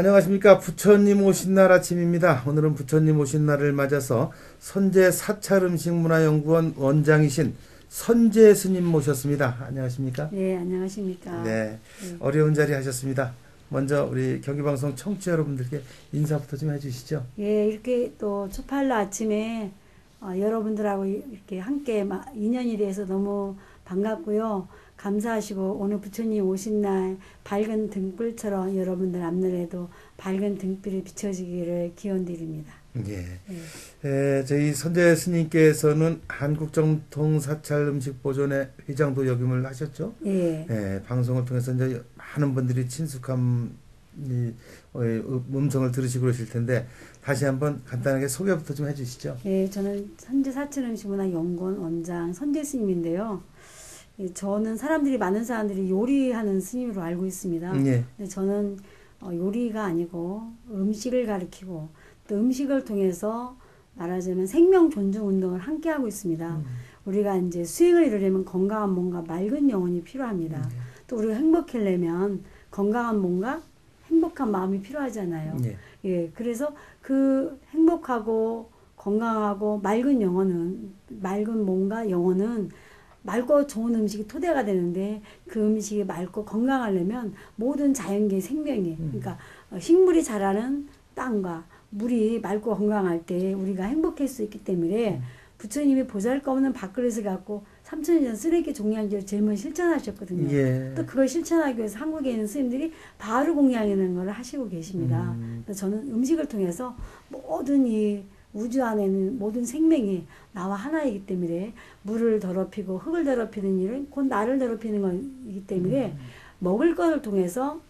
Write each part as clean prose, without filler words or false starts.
안녕하십니까. 부처님 오신 날 아침입니다. 오늘은 부처님 오신 날을 맞아서 선제 사찰음식문화연구원 원장이신 선재 스님 모셨습니다. 안녕하십니까? 네, 안녕하십니까? 네, 네, 어려운 자리 하셨습니다. 먼저 우리 경기방송 청취자 여러분들께 인사부터 좀 해주시죠. 예, 이렇게 또 초팔로 아침에 여러분들하고 이렇게 함께 인연이 돼서 너무 반갑고요. 감사하시고 오늘 부처님 오신 날 밝은 등불처럼 여러분들 앞날에도 밝은 등불이 비춰지기를 기원드립니다. 예. 예, 저희 선재 스님께서는 한국정통사찰음식보존회 회장도 역임을 하셨죠. 예, 방송을 통해서 이제 많은 분들이 친숙한 음성을 들으시고 그러실 텐데 다시 한번 간단하게 소개부터 좀 해주시죠. 예, 저는 선제사찰음식문화연구원 원장 선재 스님인데요. 예, 저는 많은 사람들이 요리하는 스님으로 알고 있습니다. 예. 근데 저는 요리가 아니고 음식을 가리키고 또 음식을 통해서 말하자면 생명 존중 운동을 함께 하고 있습니다. 우리가 이제 수행을 이루려면 건강한 몸과 맑은 영혼이 필요합니다. 또 우리가 행복하려면 건강한 몸과 행복한 마음이 필요하잖아요. 예. 예, 그래서 그 행복하고 건강하고 맑은 몸과 영혼은 맑고 좋은 음식이 토대가 되는데 그 음식이 맑고 건강하려면 모든 자연계의 생명이 그러니까 식물이 자라는 땅과 물이 맑고 건강할 때 우리가 행복할 수 있기 때문에 부처님이 보잘것없는 밥그릇을 갖고 3000년 전 쓰레기 종량제를 제일 먼저 실천하셨거든요. 예. 또 그걸 실천하기 위해서 한국에 있는 스님들이 바로 공양하는 걸 하시고 계십니다. 그래서 저는 음식을 통해서 모든 이 우주 안에는 모든 생명이 나와 하나이기 때문에 물을 더럽히고 흙을 더럽히는 일은 곧 나를 더럽히는 것이기 때문에 먹을 것을 통해서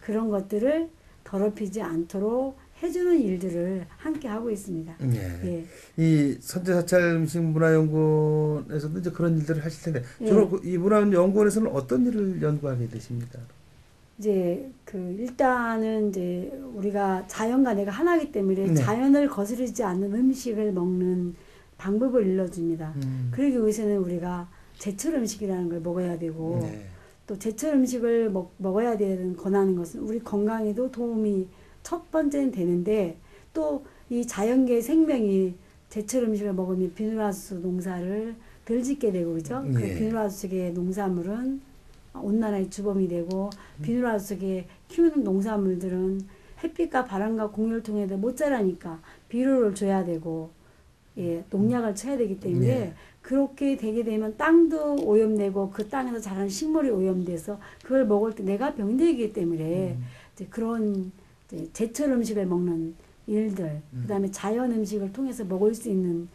그런 것들을 더럽히지 않도록 해주는 일들을 함께 하고 있습니다. 예. 예. 이 선제사찰음식문화연구원에서도 이제 그런 일들을 하실 텐데 예. 주로 이 문화연구원에서는 어떤 일을 연구하게 되십니까? 이제 일단은 이제 우리가 자연과 내가 하나이기 때문에 네. 자연을 거스르지 않는 음식을 먹는 방법을 일러줍니다. 그러기 위해서는 우리가 제철 음식이라는 걸 먹어야 되고 네. 또 제철 음식을 먹어야 되는 권하는 것은 우리 건강에도 도움이 첫 번째는 되는데 또 이 자연계의 생명이 제철 음식을 먹으면 비누하우스 농사를 덜 짓게 되고 그죠? 그 예. 비누하우스 속의 농산물은 온난화의 주범이 되고 비누하우스 속에 키우는 농산물들은 햇빛과 바람과 공유를 통해서 못 자라니까 비료를 줘야 되고 예, 농약을 쳐야 되기 때문에 예. 그렇게 되게 되면 땅도 오염되고 그 땅에서 자란 식물이 오염돼서 그걸 먹을 때 내가 병들기 때문에 이제 그런 이제 제철 음식을 먹는 일들, 그다음에 자연 음식을 통해서 먹을 수 있는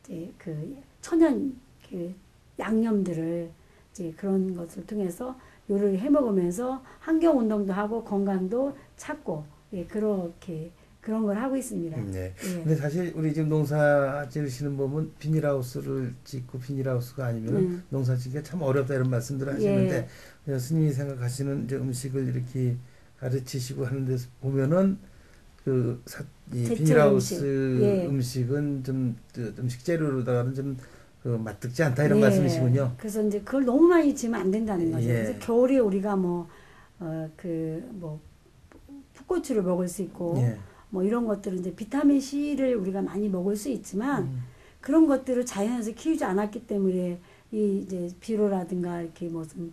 이제 그 천연 그 양념들을 이제 그런 것을 통해서 요리를 해 먹으면서 환경 운동도 하고 건강도 찾고 예, 그렇게 그런 걸 하고 있습니다. 네. 예. 근데 사실 우리 지금 농사 지으시는 보면 비닐하우스를 짓고 비닐하우스가 아니면 농사 짓기가 참 어렵다 이런 말씀들을 하시는데 스님이 생각하시는 이제 음식을 이렇게 가르치시고 하는 데서 보면은 이 제철 비닐하우스 음식. 음식은 좀 음식 재료로다가는 좀 맛듣지 않다 이런 예. 말씀이시군요. 그래서 이제 그걸 너무 많이 지으면 안 된다는 거죠. 예. 그래서 겨울에 우리가 풋고추를 먹을 수 있고 예. 뭐 이런 것들은 이제 비타민 C를 우리가 많이 먹을 수 있지만 그런 것들을 자연에서 키우지 않았기 때문에 이 이제 비료라든가 이렇게 무슨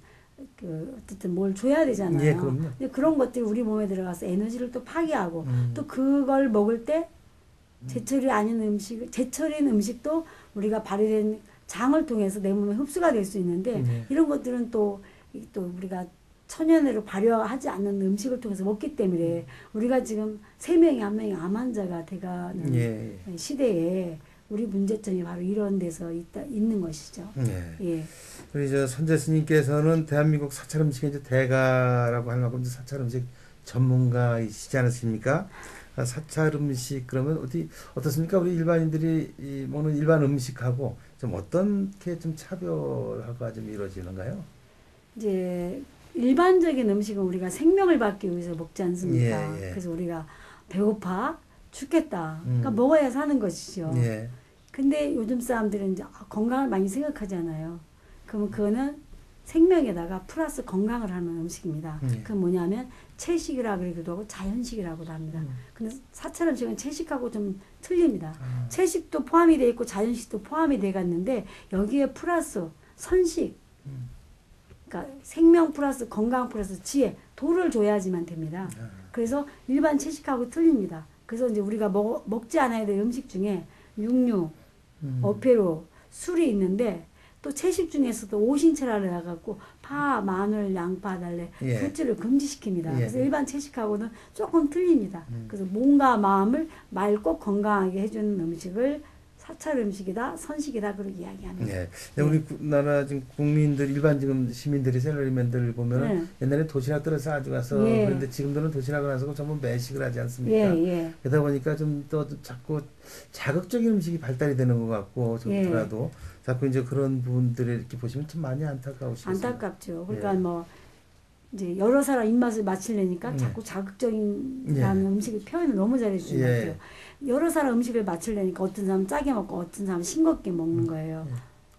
어쨌든 뭘 줘야 되잖아요. 예, 그럼요. 근데 그런 것들이 우리 몸에 들어가서 에너지를 또 파괴하고 또 그걸 먹을 때 제철인 음식도 우리가 발효된 장을 통해서 내 몸에 흡수가 될 수 있는데 이런 것들은 또 우리가 천연으로 발효하지 않는 음식을 통해서 먹기 때문에 우리가 지금 3명이 1명이 암 환자가 돼가는 시대에 우리 문제점이 바로 이런 데서 있는 것이죠. 예. 우리 선재 스님께서는 대한민국 사찰음식의 이제 대가라고 할 만큼 사찰음식 전문가이시지 않으십니까? 사찰음식 그러면 어떻습니까? 우리 일반인들이 먹는 일반 음식하고 좀 어떻게 좀 차별화가 좀 이루어지는가요? 이제 일반적인 음식은 우리가 생명을 받기 위해서 먹지 않습니까? 그래서 우리가 배고파 죽겠다. 그러니까 먹어야 사는 것이죠. 근데 요즘 사람들은 이제 건강을 많이 생각하잖아요. 그러면 그거는 생명에다가 플러스 건강을 하는 음식입니다. 예. 그 뭐냐면 채식이라 그러기도 하고 자연식이라고도 합니다. 근데 사찰 음식은 채식하고 좀 틀립니다. 채식도 포함이 돼 있고 자연식도 포함이 돼 갔는데 여기에 플러스 선식, 그러니까 생명 플러스 건강 플러스 지혜, 도를 줘야지만 됩니다. 그래서 일반 채식하고 틀립니다. 그래서 이제 우리가 먹지 않아야 될 음식 중에 육류, 어패로, 술이 있는데 또 채식 중에서도 오신채라 해갖고 파, 마늘, 양파, 달래, 예. 불질을 금지시킵니다. 예. 그래서 일반 채식하고는 조금 틀립니다. 그래서 몸과 마음을 맑고 건강하게 해주는 음식을 사찰 음식이다, 선식이다 그렇게 이야기합니다. 네. 우리 나라 지금 국민들 일반 지금 시민들이 샐러리맨들 보면은 옛날에 도시락 들어서 가져가서 그런데 지금들은 도시락을 안 사고 전부 매식을 하지 않습니까? 그러다 보니까 좀 또 자꾸 자극적인 음식이 발달이 되는 것 같고 좋더라도 자꾸 이제 그런 부분들을 이렇게 보시면 좀 많이 안타까우시겠어요. 안타깝죠. 그러니까 뭐 이제 여러 사람 입맛을 맞추려니까 자꾸 자극적인 음식을 표현을 너무 잘해주신 것 같아요. 여러 사람 음식을 맞추려니까 어떤 사람 짜게 먹고 어떤 사람 싱겁게 먹는 거예요.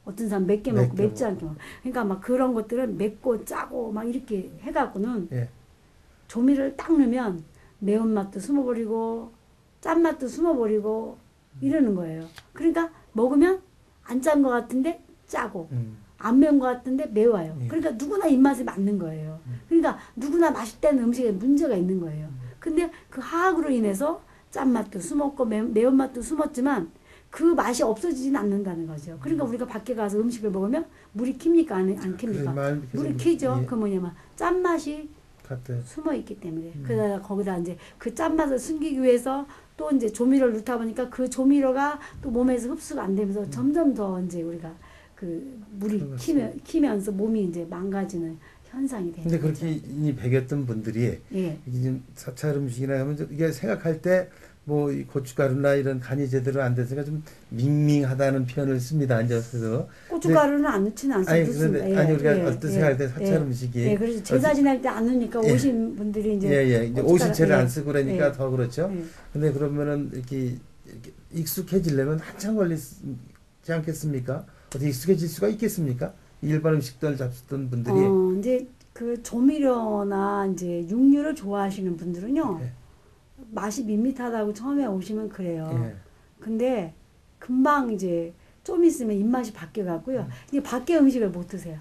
어떤 사람 맵게 먹고 맵지 않게 먹고. 그러니까 막 그런 것들은 맵고 짜고 막 이렇게 해갖고는 조미료를 딱 넣으면 매운맛도 숨어버리고 짠맛도 숨어버리고 이러는 거예요. 그러니까 먹으면 안 짠 것 같은데 짜고 안 매운 것 같은데 매워요. 그러니까 누구나 입맛에 맞는 거예요. 그러니까 누구나 맛있다는 음식에 문제가 있는 거예요. 근데 그 화학으로 인해서 짠맛도 숨었고 매운맛도 숨었지만 그 맛이 없어지진 않는다는 거죠. 그러니까 우리가 밖에 가서 음식을 먹으면 물이 킵니까? 안 킵니까? 물이 키죠. 그 뭐냐면 짠맛이 숨어 있기 때문에. 그러다 거기다 이제 그 짠맛을 숨기기 위해서 또 이제 조미료를 넣다 보니까 그 조미료가 또 몸에서 흡수가 안 되면서 점점 더 이제 우리가 그 물이 키면서 몸이 이제 망가지는 현상이 되는 근데 그렇게 이미 배겼던 분들이 이게 좀 사찰 음식이나 하면 이게 생각할 때 뭐 이 고춧가루나 이런 간이 제대로 안 됐으니까 좀 밍밍하다는 표현을 씁니다. 앉아서 고춧가루는 안 넣지는 않습니다. 아니 우리가 어떤 생각할 때 사찰 음식이 그래서 제사 지낼 때 안 넣으니까 오신 분들이 이제 이제 오신채를 안 쓰고 그러니까 더 그렇죠. 근데 그러면은 이렇게 익숙해지려면 한참 걸리지 않겠습니까? 어떻게 익숙해질 수가 있겠습니까? 일반 음식들 잡수던 분들이 이제 그 조미료나 이제 육류를 좋아하시는 분들은요 맛이 밋밋하다고 처음에 오시면 그래요. 근데 금방 이제 좀 있으면 입맛이 바뀌어 갖고요. 이제 밖에 음식을 못 드세요.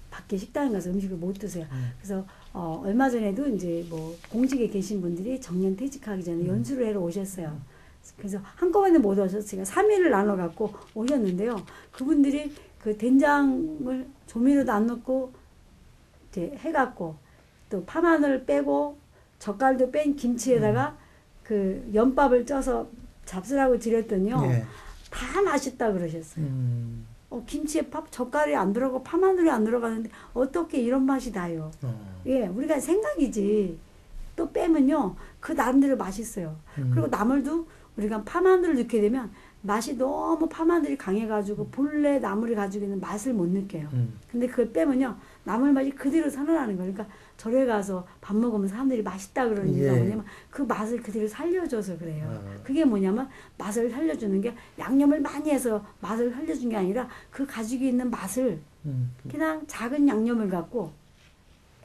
밖에 식당에 가서 음식을 못 드세요. 그래서 얼마 전에도 이제 뭐 공직에 계신 분들이 정년 퇴직하기 전에 연수를 하러 오셨어요. 그래서 한꺼번에 못 오셔서 제가 3일을 나눠 갖고 오셨는데요. 그분들이 그 된장을 조미료도 안 넣고 이제 해갖고 또 파마늘 빼고 젓갈도 뺀 김치에다가 그 연밥을 쪄서 잡수라고 드렸더니요. 다 맛있다 그러셨어요. 김치에 젓갈이 안 들어가고 파마늘이 안 들어가는데 어떻게 이런 맛이 나요. 우리가 생각이지. 또 빼면요. 그 나름대로 맛있어요. 그리고 나물도 우리가 파마늘을 넣게 되면 맛이 너무 파마늘이 강해가지고 본래 나물이 가지고 있는 맛을 못 느껴요. 근데 그걸 빼면요. 나물 맛이 그대로 살아나는 거예요. 그러니까 절에 가서 밥 먹으면 사람들이 맛있다 그러는 이유가 뭐냐면 그 맛을 그대로 살려줘서 그래요. 그게 뭐냐면 맛을 살려주는 게 양념을 많이 해서 맛을 살려준 게 아니라 그 가지고 있는 맛을 그냥 작은 양념을 갖고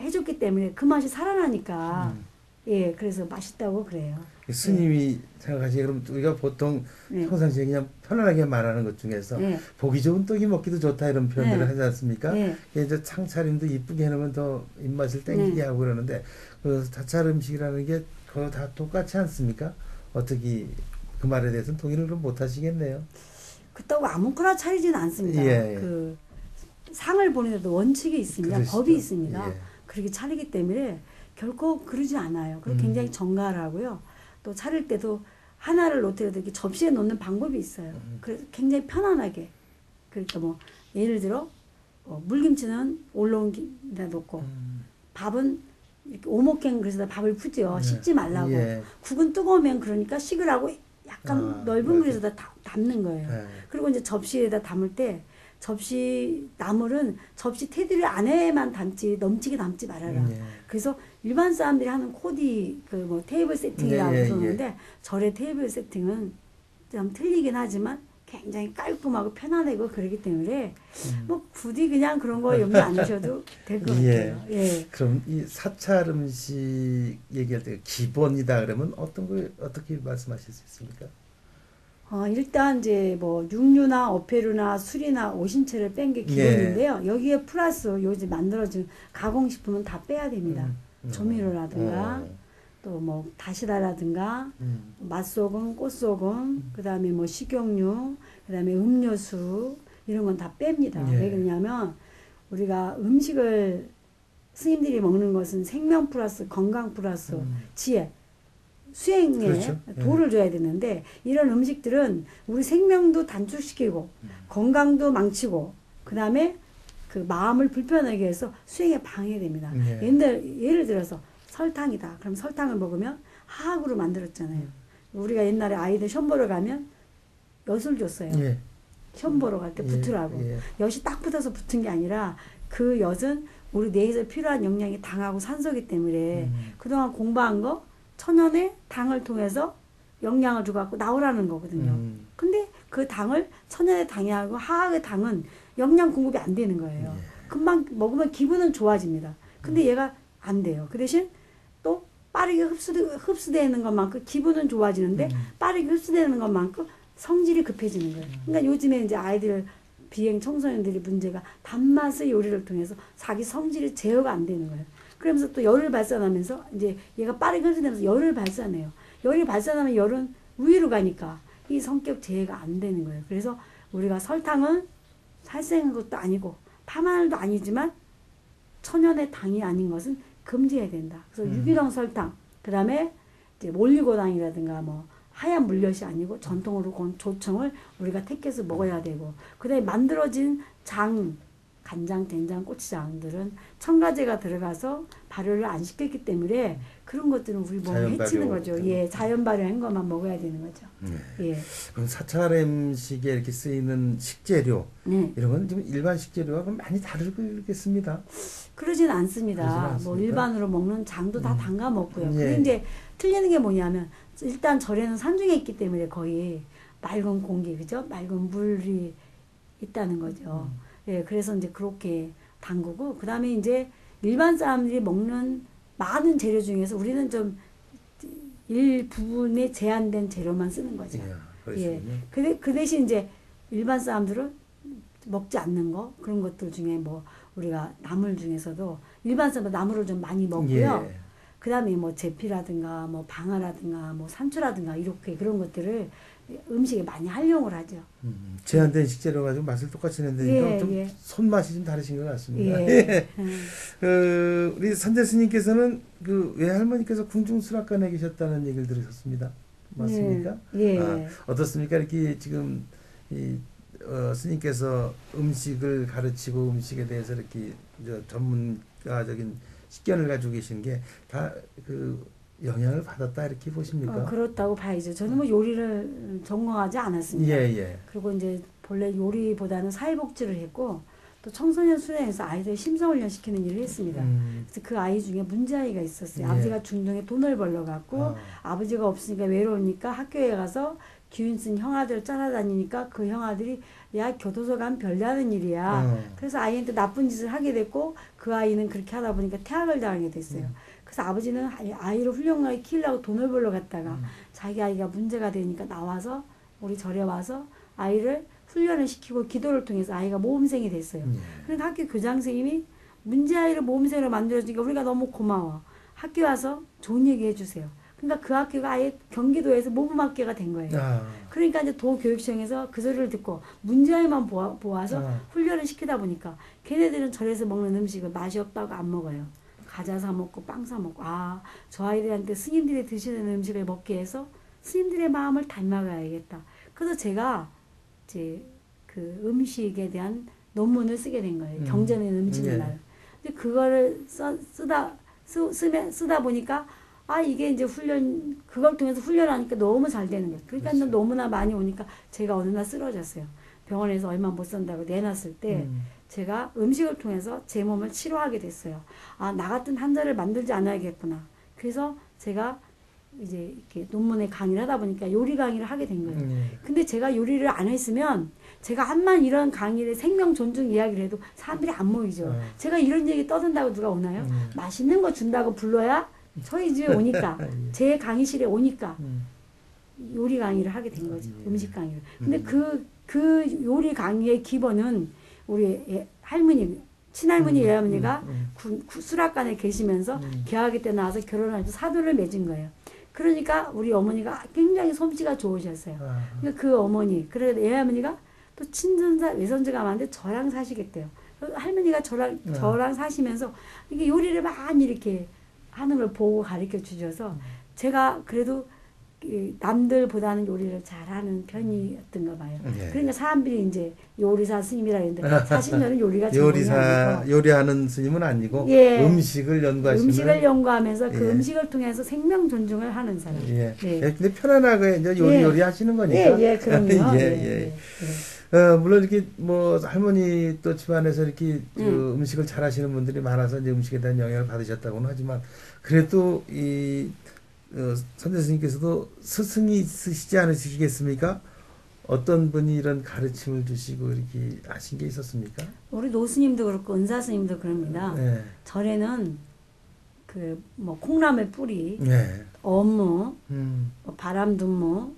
해줬기 때문에 그 맛이 살아나니까 그래서 맛있다고 그래요. 스님이 생각하시기에 그럼 우리가 보통 평상시에 그냥 편안하게 말하는 것 중에서 보기 좋은 떡이 먹기도 좋다 이런 표현들을 하지 않습니까? 이제 창차림도 이쁘게 해놓으면 더 입맛을 땡기게 하고 그러는데 그 사찰 음식이라는 게 그거 다 똑같지 않습니까? 어떻게 그 말에 대해서는 동의를 그럼 못 하시겠네요. 그 떡 아무거나 차리지는 않습니다. 그 상을 보내도 원칙이 있습니다. 그러시죠. 법이 있습니다. 그렇게 차리기 때문에 결코 그러지 않아요. 그리고 굉장히 정갈하고요. 또 차릴 때도 하나를 놓더라도 이렇게 접시에 놓는 방법이 있어요. 그래서 굉장히 편안하게. 그러니까 뭐 예를 들어 물김치는 올라온 김에다 놓고 밥은 이렇게 오목행 그래서 밥을 푸죠. 식지 말라고. 국은 뜨거우면 그러니까 식으라고 약간 넓은 그릇에다 담는 거예요. 그리고 이제 접시에다 담을 때 접시 나물은 접시 테두리 안에만 담지 넘치게 담지 말아라. 그래서 일반 사람들이 하는 코디 그 뭐 테이블 세팅이라고 그러는데 절의 테이블 세팅은 좀 틀리긴 하지만 굉장히 깔끔하고 편안하고 그러기 때문에 뭐 부디 그냥 그런 거 염려 안 하셔도 될 것 같아요. 예. 그럼 이 사찰 음식 얘기할 때 기본이다 그러면 어떤 걸 어떻게 말씀하실 수 있습니까? 일단 이제 뭐 육류나 어패류나 술이나 오신채를 뺀 게 기본인데요. 여기에 플러스 요즘 만들어진 가공식품은 다 빼야 됩니다. 조미료라든가 또 뭐 다시다라든가 맛소금, 꽃소금, 그다음에 뭐 식용유, 그다음에 음료수 이런 건 다 뺍니다. 왜 그러냐면 우리가 음식을 스님들이 먹는 것은 생명 플러스 건강 플러스 지혜 수행에 그렇죠. 도를 줘야 되는데 이런 음식들은 우리 생명도 단축시키고 건강도 망치고 그다음에 그 마음을 불편하게 해서 수행에 방해됩니다. 예를 들어서 설탕이다. 그럼 설탕을 먹으면 화학으로 만들었잖아요. 우리가 옛날에 아이들 시험 보러 가면 엿을 줬어요. 시험 보러 갈 때 붙으라고. 엿이 딱 붙어서 붙은 게 아니라 그 엿은 우리 뇌에서 필요한 영양이 당하고 산소이기 때문에 그동안 공부한 거 천연의 당을 통해서 영양을 주고 나오라는 거거든요. 근데 그 당을 천연의 당이 하고 화학의 당은 영양 공급이 안 되는 거예요. 금방 먹으면 기분은 좋아집니다. 근데 얘가 안 돼요. 그 대신 또 빠르게 흡수되는 것만큼 기분은 좋아지는데 빠르게 흡수되는 것만큼 성질이 급해지는 거예요. 그러니까 요즘에 이제 아이들 비행 청소년들이 문제가 단맛의 요리를 통해서 자기 성질이 제어가 안 되는 거예요. 그러면서 또 열을 발산하면서 이제 얘가 빠르게 흡수되면서 열을 발산해요. 열이 발산하면 열은 위로 가니까 이 성격 제어가 안 되는 거예요. 그래서 우리가 설탕은 살생한 것도 아니고 파마늘도 아니지만 천연의 당이 아닌 것은 금지해야 된다. 그래서 유기농 설탕, 그 다음에 이제 올리고당이라든가 뭐 하얀 물엿이 아니고 전통으로 조청을 우리가 택해서 먹어야 되고, 그 다음에 만들어진 장, 간장, 된장, 고추장들은 첨가제가 들어가서 발효를 안 시켰기 때문에 그런 것들은 우리 몸에 해치는 거죠. 예, 자연 발효한 것만 먹어야 되는 거죠. 예. 그럼 사찰 음식에 이렇게 쓰이는 식재료 이런 건 좀 일반 식재료와 많이 다르겠습니다. 그러진 않습니다. 뭐 일반으로 먹는 장도 다 담가 먹고요. 근데 이제 틀리는 게 뭐냐면 일단 절에는 산중에 있기 때문에 거의 맑은 공기, 그죠? 맑은 물이 있다는 거죠. 예, 그래서 이제 그렇게 담그고, 그 다음에 이제 일반 사람들이 먹는 많은 재료 중에서 우리는 좀 일부분에 제한된 재료만 쓰는 거죠. 예. 그 대신 이제 일반 사람들은 먹지 않는 거, 그런 것들 중에 뭐 우리가 나물 중에서도 일반 사람은 나물을 좀 많이 먹고요. 그 다음에 뭐 제피라든가 뭐 방아라든가 뭐 산초라든가 이렇게 그런 것들을 음식에 많이 활용을 하죠. 제한된 식재료 가지고 맛을 똑같이 낸다니까 좀 손맛이 좀 다르신 것 같습니다. 우리 선재 스님께서는 그 외할머니께서 궁중수락관에 계셨다는 얘기를 들으셨습니다. 맞습니까? 어떻습니까? 이렇게 지금 스님께서 음식을 가르치고 음식에 대해서 이렇게 전문가적인 식견을 가지고 계신 게 다 그 영향을 받았다 이렇게 보십니까? 그렇다고 봐야죠. 저는 뭐 요리를 전공하지 않았습니다. 그리고 이제 본래 요리보다는 사회복지를 했고 또 청소년 수련회에서 아이들 심성훈련 시키는 일을 했습니다. 그래서 그 아이 중에 문제아이가 있었어요. 아버지가 중동에 돈을 벌러 갔고 아버지가 없으니까 외로우니까 학교에 가서 기운 쓴 형아들 따라다니니까 그 형아들이 야 교도소 가면 별다른 일이야. 그래서 아이한테 나쁜 짓을 하게 됐고 그 아이는 그렇게 하다 보니까 퇴학을 당하게 됐어요. 그래서 아버지는 아이를 훌륭하게 키우려고 돈을 벌러 갔다가 자기 아이가 문제가 되니까 나와서 우리 절에 와서 아이를 훈련을 시키고 기도를 통해서 아이가 모범생이 됐어요. 그러니까 학교 교장 선생님이 문제아이를 모범생으로 만들어주니까 우리가 너무 고마워. 학교 와서 좋은 얘기 해주세요. 그러니까 그 학교가 아예 경기도에서 모범학교가 된 거예요. 그러니까 이제 도교육청에서 그 소리를 듣고 문제아이만 보아서 훈련을 시키다 보니까 걔네들은 절에서 먹는 음식을 맛이 없다고 안 먹어요. 과자 사 먹고 빵 사 먹고 저 아이들한테 스님들이 드시는 음식을 먹게 해서 스님들의 마음을 닮아가야겠다. 그래서 제가 이제 그 음식에 대한 논문을 쓰게 된 거예요. 경전의 음식의 날. 근데 그거를 쓰다 보니까 이게 이제 그걸 통해서 훈련하니까 너무 잘 되는 거예요. 그러니까 너무나 많이 오니까 제가 어느 날 쓰러졌어요. 병원에서 얼마 못 산다고 내놨을 때 제가 음식을 통해서 제 몸을 치료하게 됐어요. 나 같은 환자를 만들지 않아야겠구나. 그래서 제가 이제 이렇게 논문에 강의를 하다 보니까 요리 강의를 하게 된 거예요. 근데 제가 요리를 안 했으면 제가 한만 이런 강의를 생명 존중 이야기를 해도 사람들이 안 모이죠. 제가 이런 얘기 떠든다고 누가 오나요? 맛있는 거 준다고 불러야 저희 집에 오니까 제 강의실에 오니까 요리 강의를 하게 된 거죠. 음식 강의를. 근데 그 요리 강의의 기본은 우리 할머니, 친할머니, 외할머니가 수락관에 계시면서 개화기 때 나와서 결혼할 때 사도를 맺은 거예요. 그러니까 우리 어머니가 굉장히 솜씨가 좋으셨어요. 그러니까 그 어머니, 그래 외할머니가 또 친손자, 외손자가 많은데 저랑 사시겠대요. 할머니가 저랑 사시면서 이게 요리를 많이 이렇게 하는 걸 보고 가르쳐 주셔서 제가 그래도 남들보다는 요리를 잘하는 편이었던가 봐요. 그러니까 사람들이 이제 요리사 스님이라 했는데 사실 저는 요리가 전공이 아니고 요리하는 스님은 아니고 예, 음식을 연구하시는 음식을 연구하면서 그 음식을 통해서 생명 존중을 하는 사람. 네. 근데 편안하게 이제 요리 하시는 거니까. 그럼요. 물론 이렇게 뭐 할머니 또 집안에서 이렇게 그 음식을 잘하시는 분들이 많아서 이제 음식에 대한 영향을 받으셨다고는 하지만 그래도 이 선재 스님께서도 스승이 있으시지 않으시겠습니까? 어떤 분이 이런 가르침을 주시고 이렇게 하신 게 있었습니까? 우리 노스님도 그렇고 은사 스님도 그럽니다. 절에는 그 뭐 콩나물 뿌리, 어묵, 뭐 바람두무,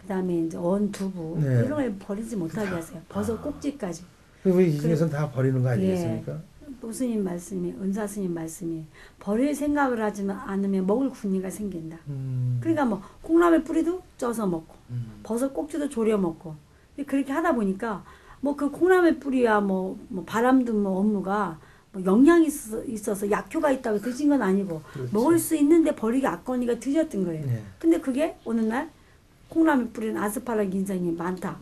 그다음에 이제 언두부 이런 걸 버리지 못하게 하세요. 버섯 꼭지까지. 그리고 이 중에서는 다 버리는 거 아니겠습니까? 노스님 말씀이, 은사 스님 말씀이 버릴 생각을 하지 않으면 먹을 군리가 생긴다. 그러니까 뭐 콩나물 뿌리도 쪄서 먹고 버섯 꼭지도 졸여 먹고 그렇게 하다 보니까 뭐 그 콩나물 뿌리야 뭐 바람두무 업무가 뭐 영양이 있어서 약효가 있다고 드신 건 아니고 그렇지. 먹을 수 있는데 버리기 아까우니까 드셨던 거예요. 근데 그게 어느 날 콩나물 뿌리는 아스파라긴산이 많다.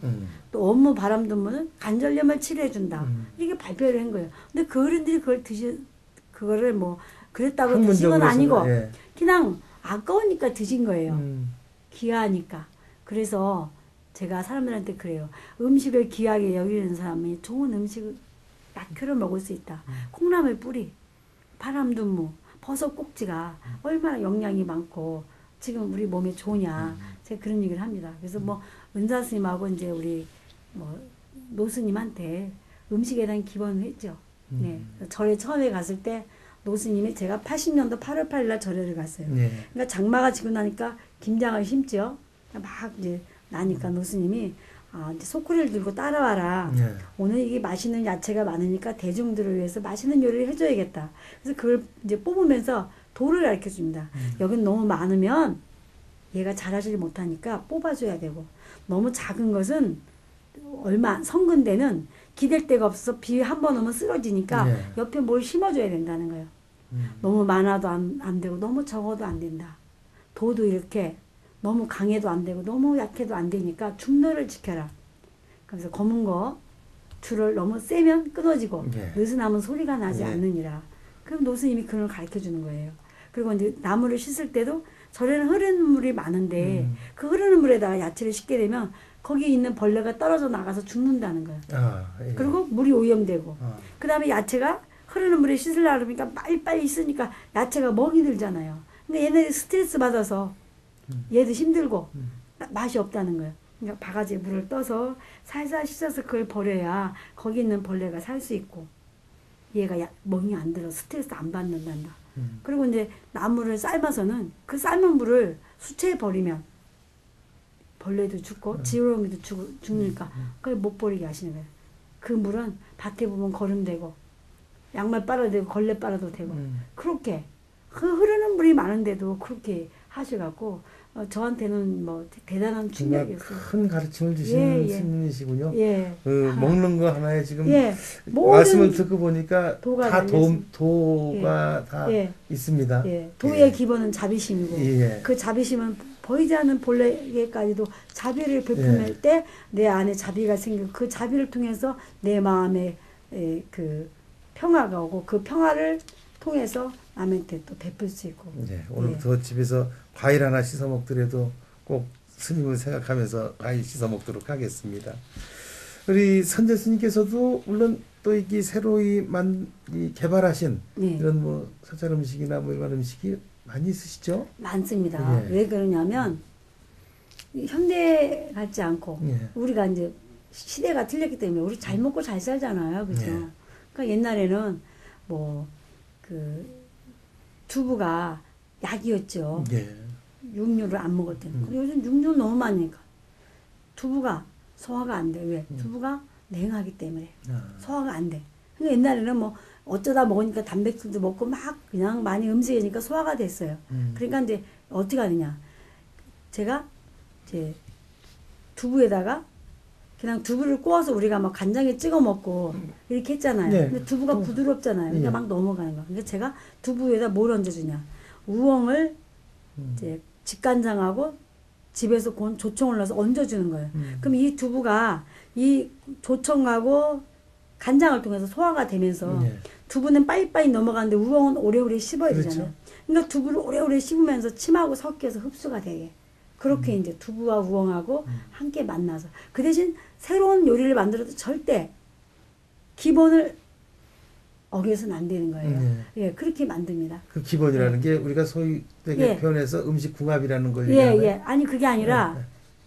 또 업무 바람두무는 관절염을 치료해준다. 이렇게 발표를 한 거예요. 근데 그 어른들이 그거를 뭐 그랬다고 드신 건 아니고 그냥 아까우니까 드신 거예요. 귀하니까. 그래서 제가 사람들한테 그래요. 음식을 귀하게 여기는 사람이 좋은 음식을 약효를 먹을 수 있다. 콩나물 뿌리, 바람두무, 버섯 꼭지가 얼마나 영양이 많고 지금 우리 몸에 좋으냐. 제가 그런 얘기를 합니다. 그래서 뭐 은사 스님하고 이제 우리 뭐 노스님한테 음식에 대한 기본을 했죠. 네. 절에 처음에 갔을 때 노스님이 제가 80년도 8월 8일 날 절에를 갔어요. 그러니까 장마가 지고 나니까 김장을 심죠. 막 이제 나니까 노스님이 이제 소쿠리를 들고 따라와라. 오늘 이게 맛있는 야채가 많으니까 대중들을 위해서 맛있는 요리를 해줘야겠다. 그래서 그걸 이제 뽑으면서 도를 가르쳐 줍니다. 여긴 너무 많으면 얘가 잘하지 못하니까 뽑아줘야 되고 너무 작은 것은 얼마 성근 때는 기댈 데가 없어서 비 한 번 오면 쓰러지니까 옆에 뭘 심어줘야 된다는 거예요. 너무 많아도 안 되고 너무 적어도 안 된다. 도도 이렇게 너무 강해도 안 되고 너무 약해도 안 되니까 중도를 지켜라. 그래서 검은 거 줄을 너무 세면 끊어지고 느슨하면 소리가 나지 않느니라. 그럼 노스님이 그걸 가르쳐 주는 거예요. 그리고 이제 나무를 씻을 때도 절에는 흐르는 물이 많은데 그 흐르는 물에다가 야채를 씻게 되면 거기 있는 벌레가 떨어져 나가서 죽는다는 거예요. 그리고 물이 오염되고 그 다음에 야채가 흐르는 물에 씻으려고 그러니까 빨리빨리 씻으니까 야채가 멍이 들잖아요. 근데 얘네들이 스트레스 받아서 얘도 힘들고 맛이 없다는 거예요. 그러니까 바가지에 물을 떠서 살살 씻어서 그걸 버려야 거기 있는 벌레가 살 수 있고 얘가 멍이 안 들어 스트레스 안 받는단다. 그리고 이제 나무를 삶아서는 그 삶은 물을 수채에 버리면 벌레도 죽고 지렁이도 죽으니까 그걸 못 버리게 하시는 거예요. 그 물은 밭에 보면 거름되고 양말 빨아도 되고 걸레 빨아도 되고 그렇게 그 흐르는 물이 많은데도 그렇게 하셔갖고 저한테는 뭐 대단한 충격이었어요. 큰 가르침을 주신 스님이시군요. 먹는 거 하나에 지금 말씀을 듣고 보니까 다 도가 다 있습니다. 도의 기본은 자비심이고 그 자비심은 보이지 않는 본래에까지도 자비를 베풀 때 내 안에 자비가 생기고 그 자비를 통해서 내 마음에 그 평화가 오고 그 평화를 통해서 남한테 또 베풀 수 있고. 오늘부터 집에서 과일 하나 씻어 먹더라도 꼭 스님을 생각하면서 과일 씻어 먹도록 하겠습니다. 우리 선재 스님께서도 물론 또 이게 새로이 개발하신 이런 뭐 사찰 음식이나 뭐 일반 음식이 많이 있으시죠? 많습니다. 예. 왜 그러냐면 현대 같지 않고 예. 우리가 이제 시대가 틀렸기 때문에 우리 잘 먹고 잘 살잖아요. 그죠? 예. 그러니까 옛날에는 뭐 그 두부가 약이었죠. 예. 육류를 안 먹을 때는. 근데 요즘 육류 너무 많으니까 두부가 소화가 안 돼. 왜? 두부가 냉하기 때문에 아. 소화가 안 돼. 그러니까 옛날에는 뭐 어쩌다 먹으니까 단백질도 먹고 막 그냥 많이 음식이니까 소화가 됐어요. 그러니까 이제 어떻게 하느냐. 제가 이제 두부에다가 그냥 두부를 구워서 우리가 막 간장에 찍어 먹고 이렇게 했잖아요. 네. 근데 두부가 부드럽잖아요. 그러니까 예. 막 넘어가는 거야. 그러니까 제가 두부에다 뭘 얹어주냐. 우엉을 이제 직간장하고 집에서 곤 조청을 넣어서 얹어주는 거예요. 그럼 이 두부가 이 조청하고 간장을 통해서 소화가 되면서 예. 두부는 빨리빨리 넘어가는데 우엉은 오래오래 씹어야 그렇죠. 되잖아요. 그러니까 두부를 오래오래 씹으면서 침하고 섞여서 흡수가 되게. 그렇게 이제 두부와 우엉하고 함께 만나서 그 대신 새로운 요리를 만들어도 절대 기본을 어겨서는 안 되는 거예요. 예, 그렇게 만듭니다. 그 기본이라는 게 우리가 소위 되게 예. 표현해서 음식 궁합이라는 걸 예, 얘기하나요? 예. 아니 그게 아니라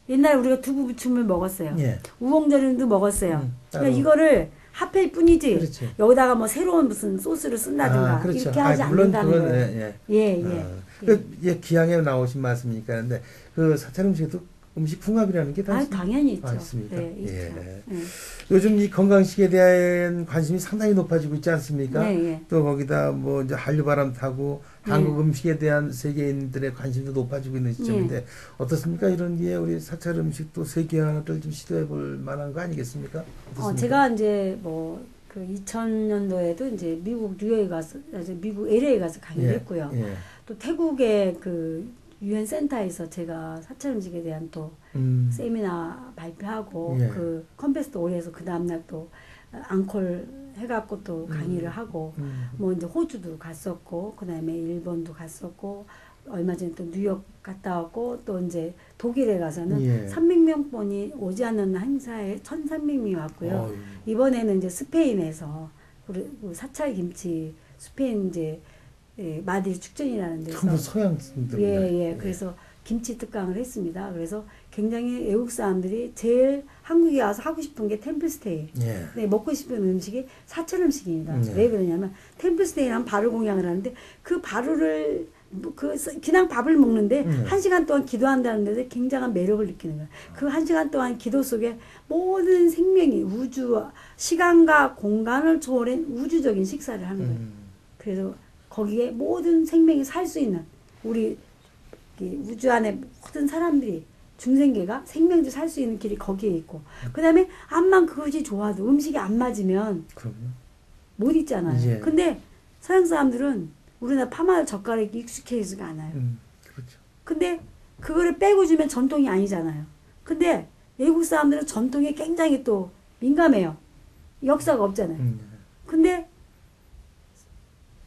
옛날에 우리가 두부 부침을 먹었어요. 예. 우엉절임도 먹었어요. 따로. 그러니까 이거를 합할 뿐이지 그렇지. 여기다가 뭐 새로운 무슨 소스를 쓴다든가 아, 그렇죠. 이렇게 하지 물론 않는다는 그건, 거예요. 예, 예, 예. 예. 예. 그 기항에 나오신 말씀이니까 하는데 그 사찰 음식에도 음식 궁합이라는 게 다 아, 당연히 있죠. 있습니까? 예, 있죠. 예. 예. 요즘 이 건강식에 대한 관심이 상당히 높아지고 있지 않습니까? 네, 예. 또 거기다 뭐 이제 한류바람 타고 네. 한국 음식에 대한 세계인들의 관심도 높아지고 있는 시점인데 네. 어떻습니까? 이런 게 우리 사찰 음식도 세계화를 좀 시도해 볼 만한 거 아니겠습니까? 어떻습니까? 제가 이제 뭐 그 2000년도에도 이제 미국 뉴욕에 가서 미국 LA에 가서 강의를 했고요. 예. 또 태국의 그 유엔 센터에서 제가 사찰 음식에 대한 또 세미나 발표하고 예. 그 컨페스도 오래 해서 그 다음날 또 앙콜 해갖고 또 강의를 하고 뭐 이제 호주도 갔었고 그다음에 일본도 갔었고 얼마 전에 또 뉴욕 갔다 왔고 또 이제 독일에 가서는 예. 300명분이 오지 않는 행사에 1,300명이 왔고요. 어휴. 이번에는 이제 스페인에서 우리 그 사찰 김치 스페인 이제 마드리드 축전이라는 데서 전부 서양 분들입니다. 예. 그래서 김치 특강을 했습니다. 그래서 굉장히 외국 사람들이 제일 한국에 와서 하고 싶은 게 템플스테이. 예. 근데 먹고 싶은 음식이 사찰 음식입니다. 예. 왜 그러냐면 템플스테이라는 발을 공양을 하는데 그 발을 그냥 밥을 먹는데 1시간 동안 기도한다는 데서 굉장한 매력을 느끼는 거예요. 그 1시간 동안 기도 속에 모든 생명이 우주, 시간과 공간을 초월한 우주적인 식사를 하는 거예요. 그래서 거기에 모든 생명이 살 수 있는 우리 우주 안에 모든 사람들이 중생계가 생명도 살 수 있는 길이 거기에 있고 그 다음에 암만 그것이 좋아도 음식이 안 맞으면 그럼요. 못 있잖아요. 예. 근데 서양 사람들은 우리나라 파마늘 젓가락이 익숙해지가 않아요. 그렇죠. 근데 그거를 빼고 주면 전통이 아니잖아요. 근데 외국 사람들은 전통에 굉장히 또 민감해요. 역사가 없잖아요. 근데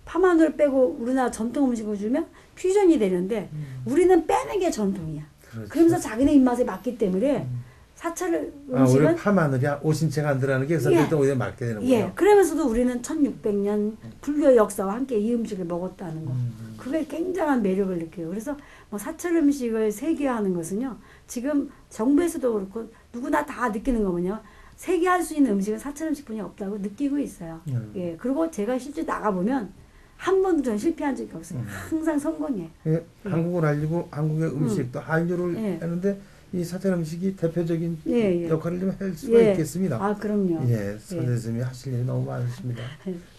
파마늘을 빼고 우리나라 전통 음식을 주면 퓨전이 되는데 우리는 빼는 게 전통이야. 그렇죠. 그러면서 자기네 입맛에 맞기 때문에 사찰 오히려 음식은 파마늘이 오신채가 안 들어가는 게 그사람들도 오히려 맞게 되는군요. 예, 그러면서도 우리는 1600년 불교 역사와 함께 이 음식을 먹었다는 거. 그게 굉장한 매력을 느껴요. 그래서 뭐 사찰 음식을 세계화하는 것은요. 지금 정부에서도 그렇고 누구나 다 느끼는 거 뭐냐. 세계화할 수 있는 음식은 사찰 음식뿐이 없다고 느끼고 있어요. 예, 그리고 제가 실제 나가보면 한 번도 전 실패한 적이 없어요. 항상 성공해요. 예, 한국을 알리고 한국의 음식 또 한류를 예. 하는데 이 사찰 음식이 대표적인 예. 역할을 좀 할 수가 예. 있겠습니다. 아, 그럼요. 예, 선생님이 하실 일이 너무 많으십니다.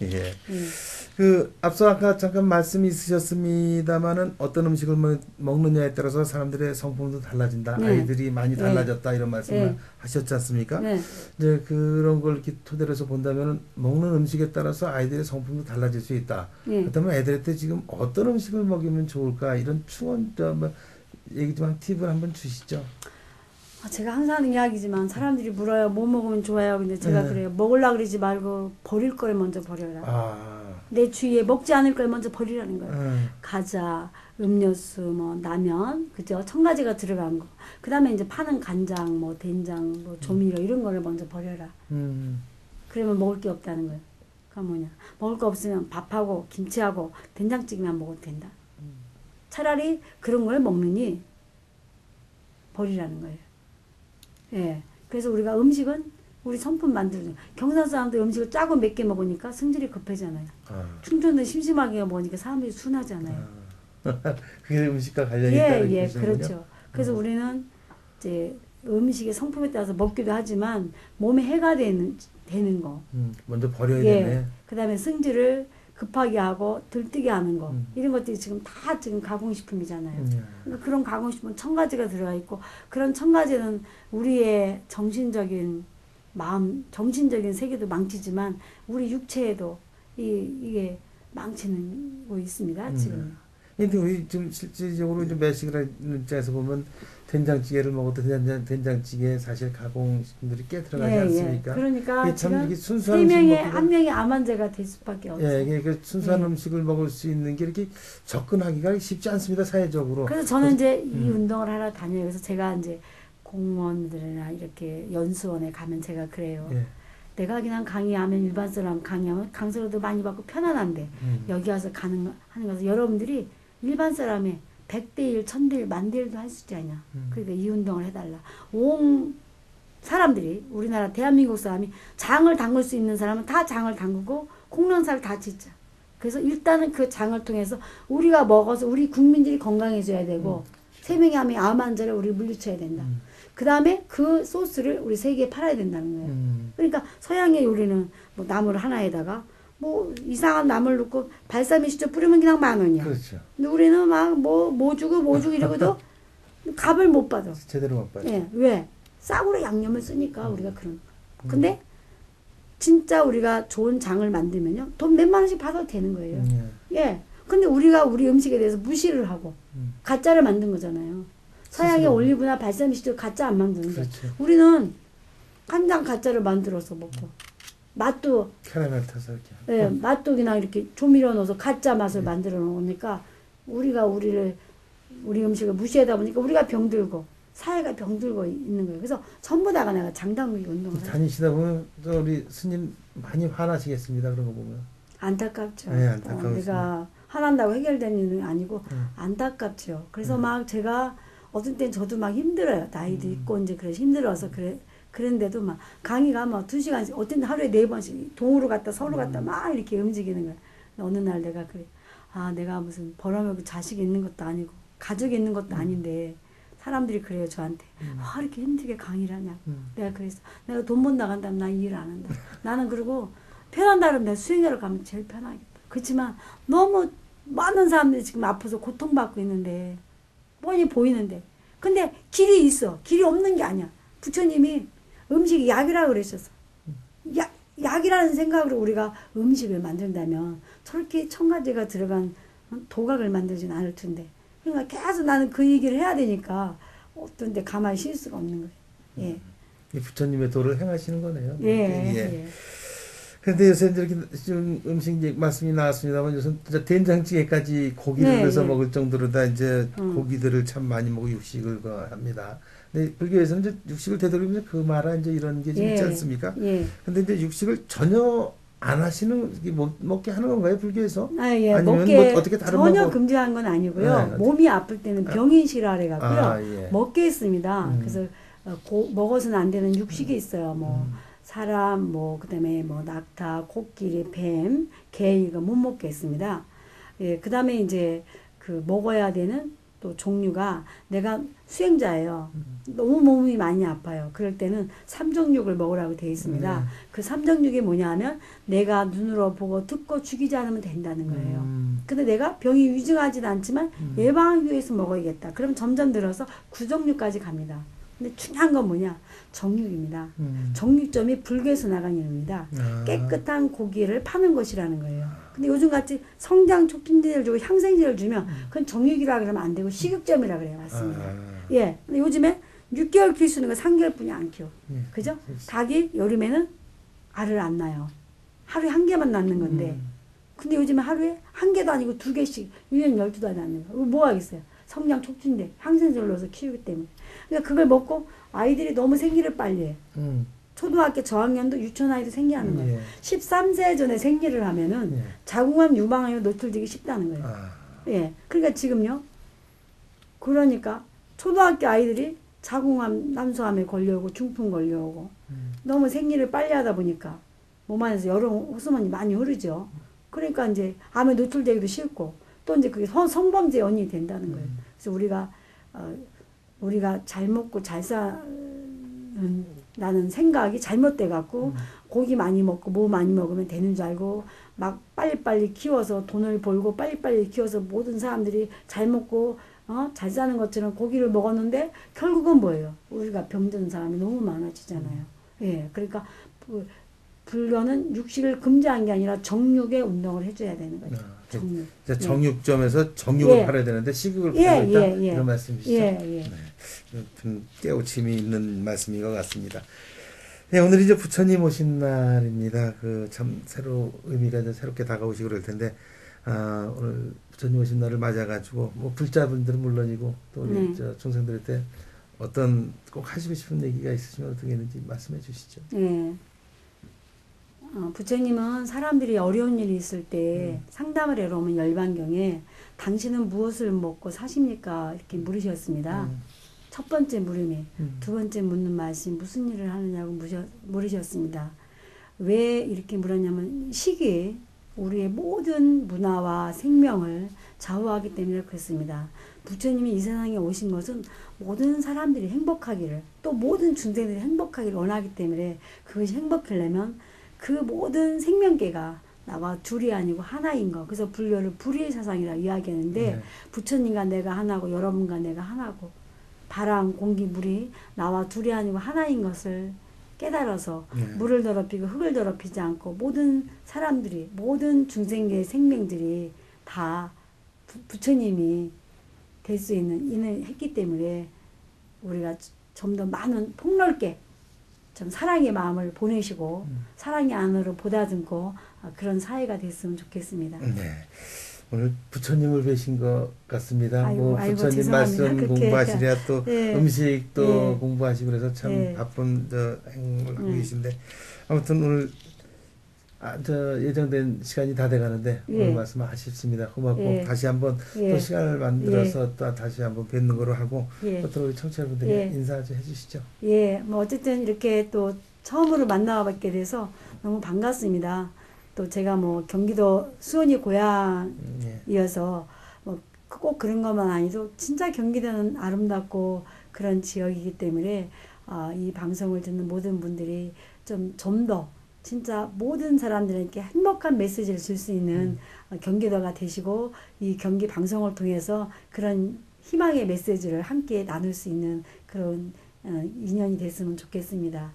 예. 예. 그 앞서 아까 잠깐 말씀이 있으셨습니다만은 어떤 음식을 먹느냐에 따라서 사람들의 성품도 달라진다. 네. 아이들이 많이 네. 달라졌다 이런 말씀을 네. 하셨지 않습니까? 네. 이제 그런 걸 이렇게 토대로 해서 본다면은 먹는 음식에 따라서 아이들의 성품도 달라질 수 있다. 예. 그렇다면 애들한테 지금 어떤 음식을 먹이면 좋을까 이런 충원 얘기 좀 팁을 한번 주시죠. 제가 항상 하는 이야기지만 사람들이 물어요. 뭐 먹으면 좋아요. 근데 제가 네. 그래요. 먹으려고 그러지 말고 버릴 거를 먼저 버려라. 아, 내 주위에 먹지 않을 걸 먼저 버리라는 거예요. 과자, 음료수, 뭐 라면, 그죠? 첨가제가 들어간 거. 그 다음에 이제 파는 간장, 뭐 된장, 뭐 조미료 이런 거를 먼저 버려라. 그러면 먹을 게 없다는 거예요. 그건 뭐냐? 먹을 거 없으면 밥하고 김치하고 된장찌개만 먹어도 된다. 차라리 그런 걸 먹느니 버리라는 거예요. 예. 그래서 우리가 음식은 우리 성품 만들어줘. 경상 사람들 음식을 짜고 몇 개 먹으니까 승질이 급해잖아요. 충청도 심심하게 먹으니까 사람들이 순하잖아요. 그게 음식과 관련이 예, 있다는 예, 것이군요. 그렇죠. 그래서 우리는 이제 음식의 성품에 따라서 먹기도 하지만 몸에 해가 되는 거. 먼저 버려야 예. 되네. 그다음에 승질을 급하게 하고 들뜨게 하는 거. 이런 것들이 지금 다 지금 가공식품이잖아요. 그러니까 그런 가공식품은 첨가제가 들어가 있고 그런 첨가제는 우리의 정신적인 마음, 정신적인 세계도 망치지만 우리 육체에도 이게 망치는 거 있습니다. 지금. 근데 우리 좀 실질적으로 이제 매식을 하는 입장에서 보면 된장찌개를 먹어도 된장찌개에 사실 가공식품들이 꽤 들어가지 않습니까? 예. 그러니까 참 지금 이게 순수한 세 명에 음식 한 명이 암환자가 될 수밖에 없어요. 예, 이게 그 순수한 예. 음식을 먹을 수 있는 게 이렇게 접근하기가 쉽지 않습니다, 사회적으로. 그래서 저는 이제 이 운동을 하러 다녀요. 그래서 제가 이제 공무원들이나 이렇게 연수원에 가면 제가 그래요. 예. 내가 그냥 강의하면 일반 사람 강의하면 강사료도 많이 받고 편안한데 여기 와서 하는 것은 여러분들이 일반 사람의 100대 1, 1000대 1, 만대 1도 할 수 있지 않냐. 그러니까 이 운동을 해달라. 온 사람들이 우리나라 대한민국 사람이 장을 담글 수 있는 사람은 다 장을 담그고 콩나물을 다 짓자. 그래서 일단은 그 장을 통해서 우리가 먹어서 우리 국민들이 건강해져야 되고 세 명이 하면 암 환자를 우리 물리쳐야 된다. 그 다음에 그 소스를 우리 세계에 팔아야 된다는 거예요. 그러니까 서양의 요리는 뭐 나물 하나에다가 뭐 이상한 나물 넣고 발사믹 시켜 뿌리면 그냥 10,000원이야. 그렇죠. 근데 우리는 막 뭐 주고 이러고도 값을 못 받아. 제대로 못 받아. 예, 왜? 싸구려 양념을 쓰니까 우리가 그런. 근데 진짜 우리가 좋은 장을 만들면요, 돈 몇만 원씩 받아도 되는 거예요. 예. 근데 우리가 우리 음식에 대해서 무시를 하고 가짜를 만든 거잖아요. 서양의 스스로. 올리브나 발사믹도 가짜 안 만드는데 그렇죠. 우리는 간장 가짜를 만들어서 먹고 맛도 캐러멜 타서 이렇게. 예, 맛도 그냥 이렇게 조미료 넣어서 가짜 맛을 만들어 놓으니까 우리가 우리 음식을 무시하다 보니까 우리가 병들고 사회가 병들고 있는 거예요. 그래서 전부 다가 내가 장당무기 운동을 다니시다 보면 또 우리 스님 많이 화나시겠습니다. 그런 거 보면. 안타깝죠. 네, 안타까워서. 내가 화난다고 해결된 일은 아니고 안타깝죠. 그래서 막 제가 어떤 땐 저도 막 힘들어요. 나이도 있고 이제 그래서 힘들어서 그런데도 막 강의가 막 2시간씩 어떤 때 하루에 4번씩 동으로 갔다 서울로 갔다 막 이렇게 움직이는 거야. 어느 날 내가 그래. 아, 내가 무슨 벌어먹고 자식이 있는 것도 아니고 가족이 있는 것도 아닌데 사람들이 그래요 저한테. 와, 이렇게 힘들게 강의를 하냐. 내가 그랬어. 내가 돈 못 나간다면 나 이 일 안 한다. 나는 그리고 편한다 그러면 내가 수행하러 가면 제일 편하겠다. 그렇지만 너무 많은 사람들이 지금 아파서 고통받고 있는데 뻔히 보이는데 근데 길이 있어. 길이 없는 게 아니야. 부처님이 음식이 약이라고 그러셨어. 약이라는 생각으로 우리가 음식을 만든다면 저렇게 첨가제가 들어간 도각을 만들진 않을 텐데. 그러니까 계속 나는 그 얘기를 해야 되니까 어떤 데 가만히 쉴 수가 없는 거예요. 예. 이 부처님의 도를 행하시는 거네요. 예. 예. 그런데 요새 이렇게 좀 음식 말씀이 나왔습니다만 요새 진짜 된장찌개까지 고기를 네, 넣어서 네. 먹을 정도로 다 이제 고기들을 참 많이 먹고 육식을 합니다. 근데 불교에서는 이제 육식을 되도록이면 그 마라 이제 이런 게 좀 있지 않습니까? 예. 근데 이제 육식을 전혀 안 하시는 먹게 하는 건가요, 불교에서? 아, 예. 아니면 먹게 뭐 어떻게 다른 전혀 방법? 금지한 건 아니고요. 네. 몸이 아플 때는 병인시라 그래갖고요. 예. 먹게 했습니다. 그래서 먹어서는 안 되는 육식이 있어요. 뭐 사람, 뭐 그다음에 뭐 낙타, 코끼리, 뱀, 개 이거 못 먹게 했습니다. 예, 그다음에 이제 그 먹어야 되는 또 종류가 내가 수행자예요. 너무 몸이 많이 아파요. 그럴 때는 삼정육을 먹으라고 되어 있습니다. 그 삼정육이 뭐냐면 내가 눈으로 보고 듣고 죽이지 않으면 된다는 거예요. 근데 내가 병이 위중하지는 않지만 예방하기 위해서 먹어야겠다. 그럼 점점 늘어서 구정육까지 갑니다. 근데 중요한 건 뭐냐? 정육입니다. 정육점이 불교에서 나간 이름입니다. 깨끗한 고기를 파는 것이라는 거예요. 근데 요즘같이 성장 촉진제를 주고 향생제를 주면 그건 정육이라 그러면 안 되고 식육점이라 그래요. 맞습니다. 예. 근데 요즘에 6개월 키울 수 있는 거 3개월뿐이 안 키워. 그죠? 닭이 여름에는 알을 안 낳아요. 하루에 1개만 낳는 건데. 근데 요즘에 하루에 1개도 아니고 2개씩 1년 12도 안 낳는 거. 뭐 하겠어요? 성장 촉진제, 향생제를 넣어서 키우기 때문에. 그러니까 그걸 먹고 아이들이 너무 생리를 빨리 해. 초등학교 저학년도 유치원 아이도 생리하는 거예요. 13세 전에 생리를 하면은 자궁암 유방암에 노출되기 쉽다는 거예요. 예. 그러니까 지금요, 그러니까 초등학교 아이들이 자궁암, 남소암에 걸려오고 중풍 걸려오고 너무 생리를 빨리 하다 보니까 몸 안에서 여러 호르몬이 많이 흐르죠. 그러니까 이제 암에 노출되기도 싫고 또 이제 그게 성범죄 원인이 된다는 거예요. 그래서 우리가 잘 먹고 잘 사는 라는 생각이 잘못돼 갖고 고기 많이 먹고 뭐 많이 먹으면 되는 줄 알고 막 빨리빨리 키워서 돈을 벌고 빨리빨리 키워서 모든 사람들이 잘 먹고 잘 사는 것처럼 고기를 먹었는데 결국은 뭐예요? 우리가 병든 사람이 너무 많아지잖아요. 예, 그러니까 불교는 육식을 금지한 게 아니라 정육의 운동을 해줘야 되는 거죠. 정육. 정육점에서 정육을 예. 팔아야 되는데 식육을 팔고 있다 예. 이런 말씀이시죠? 예. 네. 좀 깨우침이 있는 말씀인 것 같습니다. 네, 오늘 이제 부처님 오신 날입니다. 참 의미가 이제 새롭게 다가오시고 그럴 텐데 오늘 부처님 오신 날을 맞아가지고 뭐 불자분들은 물론이고 또 우리 중생들한테 어떤 꼭 하시고 싶은 얘기가 있으시면 어떻게 있는지 말씀해 주시죠. 네. 부처님은 사람들이 어려운 일이 있을 때 상담을 하러 오면 열반경에 당신은 무엇을 먹고 사십니까? 이렇게 물으셨습니다. 첫 번째 물음이 두 번째 묻는 말씀이 무슨 일을 하느냐고 물으셨습니다. 왜 이렇게 물었냐면 식이 우리의 모든 문화와 생명을 좌우하기 때문에 그렇습니다. 부처님이 이 세상에 오신 것은 모든 사람들이 행복하기를 또 모든 중생들이 행복하기를 원하기 때문에 그것이 행복하려면 그 모든 생명계가 나와 둘이 아니고 하나인 거. 그래서 불교를 불의의 사상이라고 이야기하는데 부처님과 내가 하나고 여러분과 내가 하나고 바람, 공기, 물이 나와 둘이 아니고 하나인 것을 깨달아서 물을 더럽히고 흙을 더럽히지 않고 모든 사람들이 모든 중생계의 생명들이 다 부처님이 될 수 있는 인을 했기 때문에 우리가 좀 더 많은 폭넓게 좀 사랑의 마음을 보내시고 사랑의 안으로 보다듬고 그런 사회가 됐으면 좋겠습니다. 네. 오늘 부처님을 뵈신 것 같습니다. 아이고, 부처님 죄송합니다. 말씀 그렇게. 공부하시랴 또 예. 음식도 공부하시고 그래서 참 예. 바쁜 행을 하고 계신데 아무튼 오늘 예정된 시간이 다 돼가는데 오늘 말씀 아쉽습니다. 고맙고 다시 한번 또 시간을 만들어서 또 다시 한번 뵙는 거로 하고 또 우리 청취자분들이 인사 좀 해주시죠. 예, 뭐 어쨌든 이렇게 또 처음으로 만나뵙게 돼서 너무 반갑습니다. 또 제가 뭐 경기도 수원이 고향이어서 뭐 꼭 그런 것만 아니도 진짜 경기도는 아름답고 그런 지역이기 때문에 이 방송을 듣는 모든 분들이 좀 더 진짜 모든 사람들에게 행복한 메시지를 줄 수 있는 경기도가 되시고 이 경기 방송을 통해서 그런 희망의 메시지를 함께 나눌 수 있는 그런 인연이 됐으면 좋겠습니다.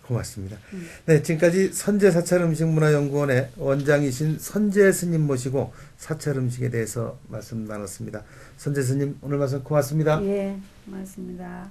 고맙습니다. 네, 지금까지 선제사찰음식문화연구원의 원장이신 선제 스님 모시고 사찰 음식에 대해서 말씀 나눴습니다. 선제 스님 오늘 말씀 고맙습니다. 예, 고맙습니다.